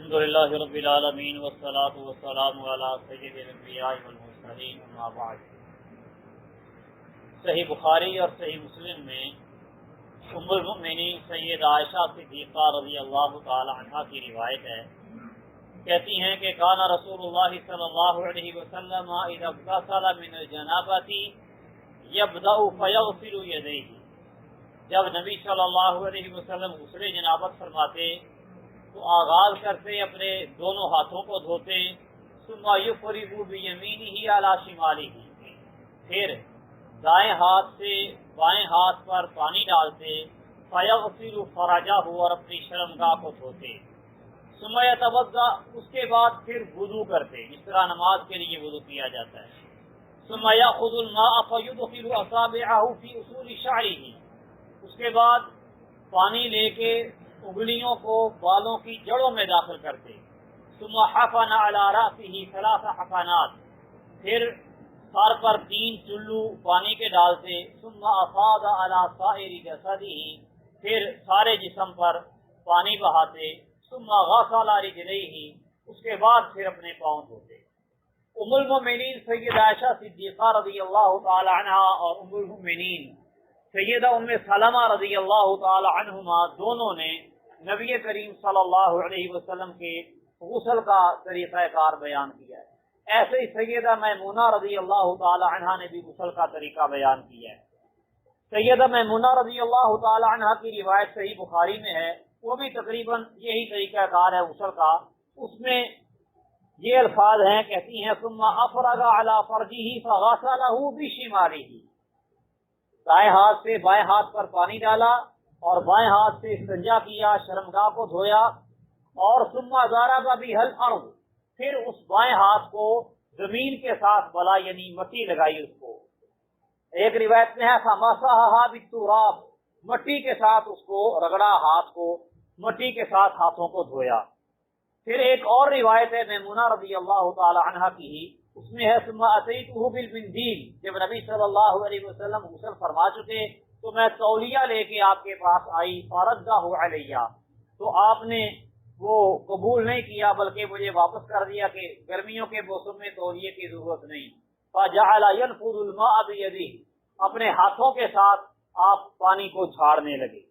الحمدللہ رب العالمین والصلاة والسلام علی سید الانبیاء والمرسلین اما بعد۔ صحیح بخاری اور صحیح مسلم میں ام المؤمنین سید عائشہ صدیقہ رضی اللہ تعالی عنہ کی روایت ہے، کہتی ہیں کہ کان رسول اللہ صلی اللہ علیہ وسلم اذا اغتسل من الجنابۃ یبدأ فیغسل یدیہ، جب نبی صلی اللہ علیہ وسلم غسل جنابت فرماتے تو آغاز کرتے اپنے دونوں ہاتھوں کو دھوتے، ثم یفرغ بیمینہ علی شمالہ، پھر دائیں ہاتھ سے بائیں ہاتھ پر پانی ڈالتے، فیغسل فرجہ، اور اپنی شرمگاہ کو دھوتے، ثم یتوضا، اس کے بعد پھر وضو کرتے، جس طرح نماز کے لیے وضو کیا جاتا ہے، ثم یاخذ الماء فیدخل اصابعہ فی اصول شعرہ، اس کے بعد پانی لے کے انگلیوں کو بالوں کی جڑوں میں داخل کرتے، ثم حفن علی رأسہ ثلاث حفنات، پھر سر پر 3 چلو پانی کے ڈالتے، ثم افاض علی سائر جسدہ، پھر سارے جسم پر پانی بہاتے، ثم غسل رجلیہ، اس کے بعد پھر اپنے پاؤں دھوتے۔ ام المؤمنین سید عائشہ صدیقہ رضی اللہ تعالی عنہا اور ام المؤمنین سیدہ ام سلمہ رضی اللہ تعالی عنہما دونوں نے نبی کریم صلی اللہ علیہ وسلم کے غسل کا طریقہ کار بیان کیا ہے۔ ایسے ہی سیدہ میمونہ رضی اللہ تعالی عنہا نے بھی غسل کا طریقہ بیان کیا ہے۔ سیدہ میمونہ رضی اللہ تعالی عنہا کی روایت صحیح بخاری میں ہے، وہ بھی تقریباً یہی طریقہ کار ہے غسل کا۔ اس میں یہ الفاظ ہیں، کہتی ہیں ثم افرغ علی فرجہ فغسلہ بشمالہ، دائیں ہاتھ سے بائیں ہاتھ پر پانی ڈالا اور بائیں ہاتھ سے استنجا کیا، شرمگاہ کو دھویا، اور ثم ضرب بها الارض، پھر اس بائیں ہاتھ کو زمین کے ساتھ بلا، یعنی مٹی لگائی اس کو۔ ایک روایت میں ہے فمسحها بالتراب، مٹی کے ساتھ اس کو رگڑا، ہاتھ کو مٹی کے ساتھ ہاتھوں کو دھویا۔ پھر ایک اور روایت ہے میمونہ رضی اللہ تعالی عنہا کی، اس میں ہے ثم اتیتہ بالمندیل، جب نبی صلی اللہ علیہ وسلم غسل فرما چکے تو میں تولیہ لے کے آپ کے پاس آئی، فردہ علیہ، تو آپ نے وہ قبول نہیں کیا بلکہ مجھے واپس کر دیا کہ گرمیوں کے موسم میں تولیے کی ضرورت نہیں۔ فجعل ينفض الماء بيده، اپنے ہاتھوں کے ساتھ آپ پانی کو جھاڑنے لگے۔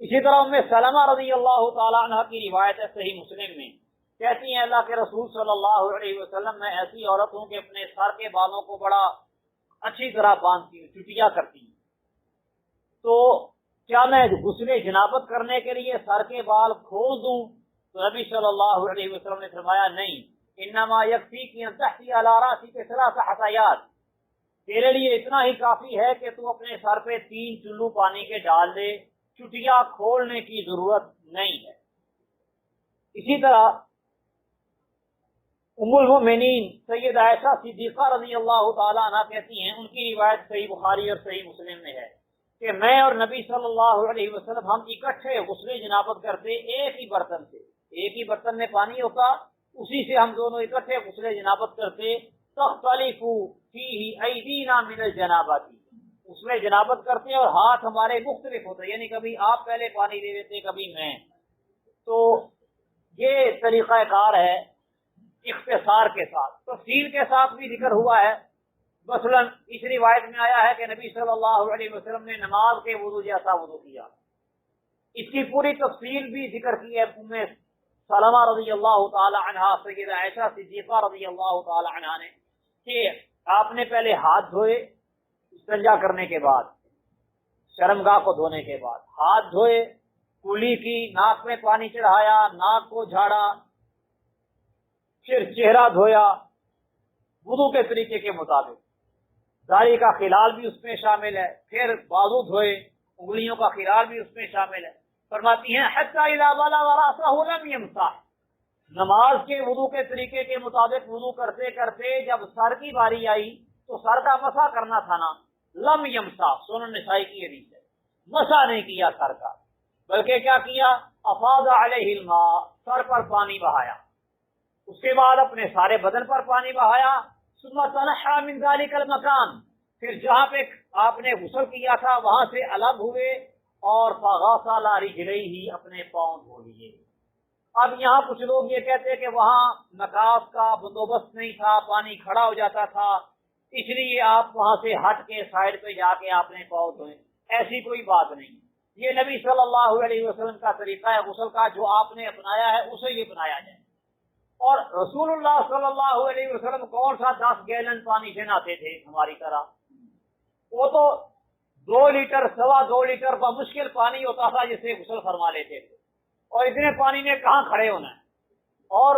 اسی طرح ام سلمہ رضی اللہ تعالی عنہ کی روایت ہے صحیح مسلم میں، کہتی ہیں اللہ کے رسول صلی اللہ علیہ وسلم میں ایسی عورت ہوں کہ اپنے سر کے بالوں کو بڑا اچھی طرح باندھتی ہوں، چٹیا کرتی ہوں، تو کیا میں غسل جنابت کرنے کے لیے سر کے بال کھول دوں؟ تو نبی صلی اللہ علیہ وسلم نے فرمایا نہیں، انما یکفیک ان تحتی علی راسک ثلاث حثیات، تیرے لیے اتنا ہی کافی ہے کہ تو اپنے سر پہ 3 چلو پانی کے ڈال دے، چٹیا کھولنے کی ضرورت نہیں ہے۔ اسی طرح ام المؤمنین سید عائشہ صدیقہ رضی اللہ تعالی عنہ کہتی ہیں، ان کی روایت صحیح بخاری اور صحیح مسلم میں ہے کہ میں اور نبی صلی اللہ علیہ وسلم ہم اکٹھے غسل جنابت کرتے ایک ہی برتن سے، ایک ہی برتن میں پانی ہوتا، اسی سے ہم دونوں اکٹھے غسل جنابت کرتے، تختلف فیہ ایدینا من الجنابۃ، غسل جنابت کرتے اور ہاتھ ہمارے مختلف ہوتے، یعنی کبھی آپ پہلے پانی دے دیتے کبھی میں۔ تو یہ طریقہ کار ہے اختصار کے ساتھ، تفصیل کے ساتھ بھی ذکر ہوا ہے۔ مثلا اس روایت میں آیا ہے کہ نبی صلی اللہ علیہ وسلم نے نماز کے وضو جیسا وضو کیا، اس کی پوری تفصیل بھی ذکر کی ہے ام سلمہ رضی اللہ تعالی عنہا سید عائشہ صدیقہ رضی اللہ تعالی عنہا نے، کہ آپ نے پہلے ہاتھ دھوئے استنجا کرنے کے بعد، شرمگاہ کو دھونے کے بعد ہاتھ دھوئے، کلی کی، ناک میں پانی چڑھایا، ناک کو جھاڑا، پھر چہرہ دھویا وضو کے طریقے کے مطابق، داڑھی کا خلال بھی اس میں شامل ہے، پھر بازو دھوئے، انگلیوں کا خلال بھی اس میں شامل ہے۔ فرماتی ہیں حتی اذا بلغ رأسہ لم یمسح، نماز کے وضو کے طریقے کے مطابق وضو کرتے کرتے جب سر کی باری آئی تو سر کا مسح کرنا تھا نا، لم یمسح، سنن نسائی کی حدیث ہے، مسح نہیں کیا سر کا، بلکہ کیا کیا، افاض علیہ الماء، سر پر پانی بہایا، اس کے بعد اپنے سارے بدن پر پانی بہایا، ثم تنحى من ذلك المكان، پھر جہاں پہ آپ نے غسل کیا تھا وہاں سے الگ ہوئے اور فغسل رجلیہ، اپنے پاؤں دھو لیے۔ اب یہاں کچھ لوگ یہ کہتے ہیں کہ وہاں نکاس کا بندوبست نہیں تھا، پانی کھڑا ہو جاتا تھا، اس لیے آپ وہاں سے ہٹ کے سائڈ پہ جا کے آپ نے پاؤں دھوئے۔ ایسی کوئی بات نہیں، یہ نبی صلی اللہ علیہ وسلم کا طریقہ ہے غسل کا، جو آپ نے اپنایا ہے اسے یہ اپنایا جائے۔ اور رسول اللہ صلی اللہ علیہ وسلم کون سا 10 گیلن پانی سے نہاتے تھے ہماری طرح؟ وہ تو 2 لیٹر 2.25 لیٹر بمشکل پانی ہوتا تھا جس سے غسل فرما لیتے تھے، اور اتنے پانی میں کہاں کھڑے ہونا ہے۔ اور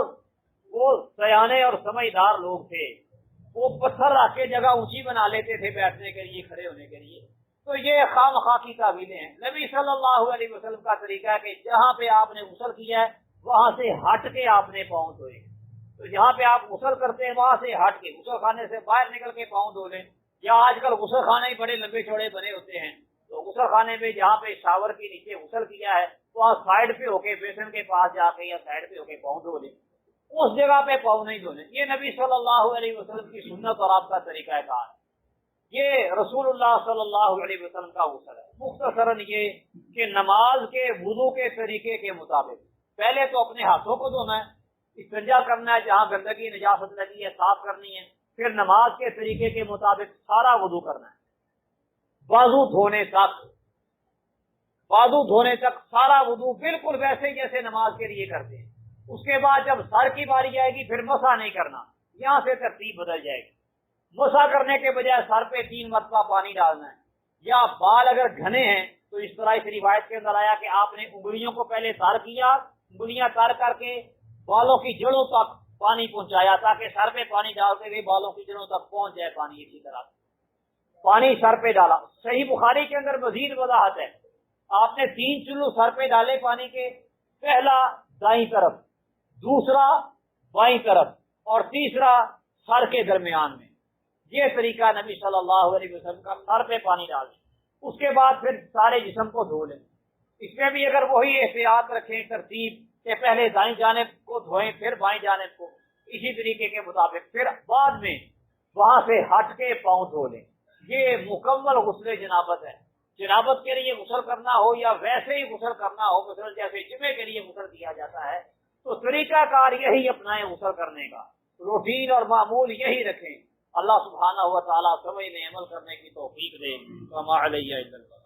وہ سیانے اور سمجھدار لوگ تھے، وہ پتھر رکھ کے جگہ اونچی بنا لیتے تھے بیٹھنے کے لیے، کھڑے ہونے کے لیے۔ تو یہ خواہ مخواہ کی تعویلیں ہیں۔ نبی صلی اللہ علیہ وسلم کا طریقہ ہے کہ جہاں پہ آپ نے غسل کیا ہے وہاں سے ہٹ کے آپ نے پاؤں دھوئے۔ تو جہاں پہ آپ غسل کرتے ہیں وہاں سے ہٹ کے، غسل خانے سے باہر نکل کے پاؤں دھو لیں، یا آج کل غسل خانے ہی بڑے لمبے چوڑے بنے ہوتے ہیں، تو غسل خانے میں جہاں پہ شاور کے نیچے غسل کیا ہے وہاں سائڈ پہ ہو کے بیسن کے پاس جا کے یا سائڈ پہ ہو کے پاؤں دھو لیں، اس جگہ پہ پاؤں نہیں دھونے۔ یہ نبی صلی اللہ علیہ وسلم کی سنت اور آپ کا طریقہ کار ہے، یہ رسول اللہ صلی اللہ علیہ وسلم کا غسل ہے۔ مختصراً یہ کہ نماز کے وضو کے طریقے کے مطابق پہلے تو اپنے ہاتھوں کو دھونا ہے، استنجا کرنا ہے، جہاں گندگی نجاست لگی ہے صاف کرنی ہے، پھر نماز کے طریقے کے مطابق سارا وضو کرنا ہے، بازو دھونے تک سارا وضو بالکل ویسے جیسے نماز کے لیے کرتے ہیں۔ اس کے بعد جب سر کی باری آئے گی پھر مسح نہیں کرنا، یہاں سے ترتیب بدل جائے گی۔ مسح کرنے کے بجائے سر پہ 3 مرتبہ پانی ڈالنا ہے، یا بال اگر گھنے ہیں تو اس طرح اس روایت کے اندر آیا کہ آپ نے انگلیوں کو پہلے تر کیا، انگلیاں تر کر کے بالوں کی جڑوں تک پانی پہنچایا، تاکہ سر پہ پانی ڈالتے ہوئے بالوں کی جڑوں تک پہنچ جائے پانی۔ اسی طرح پانی سر پہ ڈالا۔ صحیح بخاری کے اندر مزید وضاحت ہے، آپ نے 3 چلو سر پہ ڈالے پانی کے، پہلا دائیں طرف، دوسرا بائیں طرف، اور تیسرا سر کے درمیان میں۔ یہ طریقہ نبی صلی اللہ علیہ وسلم کا، سر پہ پانی ڈال دیں، اس کے بعد پھر سارے جسم کو دھو لیں۔ اس میں بھی اگر وہی احتیاط رکھیں ترتیب کہ پہلے دائیں جانب کو دھوئیں پھر بائیں جانب کو، اسی طریقے کے مطابق پھر بعد میں وہاں سے ہٹ کے پاؤں دھو لیں۔ یہ مکمل غسل جنابت ہے۔ جنابت کے لیے غسل کرنا ہو یا ویسے ہی غسل کرنا ہو، غسل جیسے جمعے کے لیے غسل کیا جاتا ہے، تو طریقہ کار یہی اپنائیں غسل کرنے کا، روٹین اور معمول یہی رکھیں۔ اللہ سبحانہ و تعالیٰ سمجھنے عمل کرنے کی توفیق دے۔ وما علیہ الا البلاغ۔